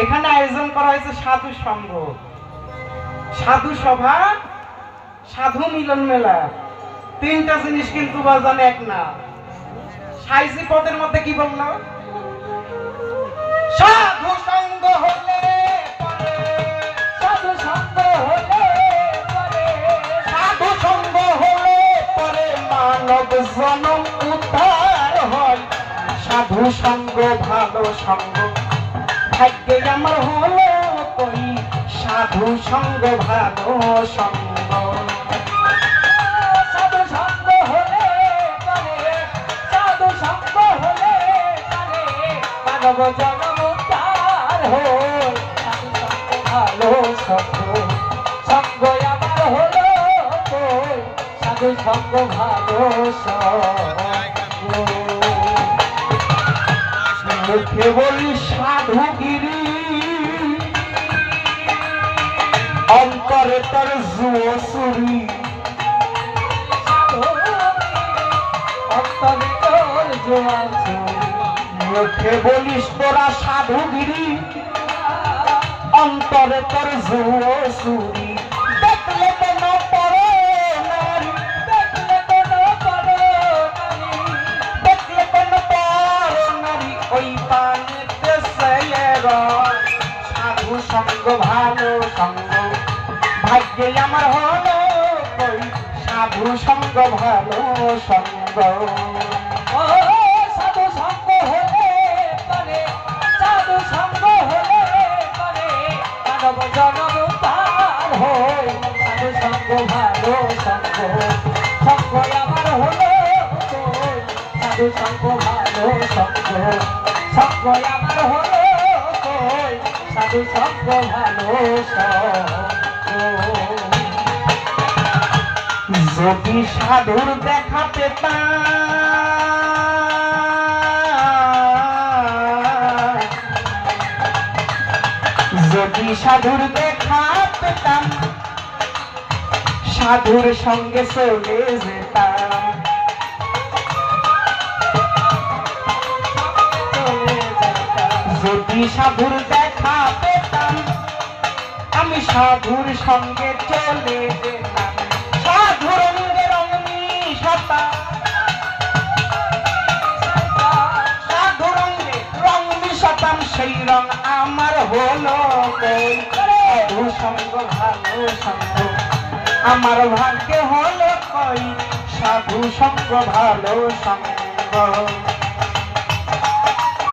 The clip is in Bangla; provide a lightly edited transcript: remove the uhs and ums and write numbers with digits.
এখানে আয়োজন করা হয়েছে সাধু সংঘ, সাধু সভা, সাধু মিলন মেলা। তিনটা জিনিস কিন্তু বাজান এক না। সাইজি পদের মধ্যে কি বললো? সাধু সংঘ হলে পরে, সাধু সংঘ হলে পরে, সাধু সংঘ হলে পরে মানব জনম উদ্ধার হয়। সাধু সংঘ ভালো সংঘ ভাগ্যে আমার হলো কই, সাধু সংঘ ভালো সংঘ। সাধু সংঘ হলে পরে, সাধু সংঘ হলে পরে মানব জনম উদ্ধার হয়। সাধু সংঘ ভালো সংঘ, সংঘ আমার হলো কই, সাধু সংঘ ভালো সংঘ। মুখে বলি সাধুগিরি, অন্তরে তার জুয়সুরি। অন্তরে তোর জুয়সুরি, মুখে বলিস তোরা সাধুগিরি, অন্তরে তোর জুয়সুরি। দেখলে কোন পরে নারী, দেখলে কোন পরে নারী, দেখলে কোন পরে নারী ওই পানিতে সেয়ের। সাধু সংঘ ভালো সংঘ ভাগ্যে আমার হলো কই, সাধু সংঘ ভালো সংঘ। ও সাধু সংঘ হলে পরে, সাধু সংঘ হলে পরে মানব জনম উদ্ধার হয়। সাধু সংঘ ভালো সংঘ, সংঘ আমার হলো কই, সাধু সংঘ ভালো সংঘ, সংঘ আমার হলো কই, সাধু সংঘ ভালো সংঘ। যদি সাধুর দেখা পেতাম, যদি সাধুর দেখা পেতাম, সাধুর সঙ্গে চলে যেতাম। যদি সাধুর দেখা পেতাম, আমি সাধুর সঙ্গে চলে যেতাম। সাধু রঙে রঙনি সতা, সাধু রঙে রঙনি সতাম, সেই রং আমার হলো কই, সাধু সঙ্গ ভালো সঙ্গ আমার ভাগ্যে হলো কই, সাধু সঙ্গ ভালো সঙ্গ।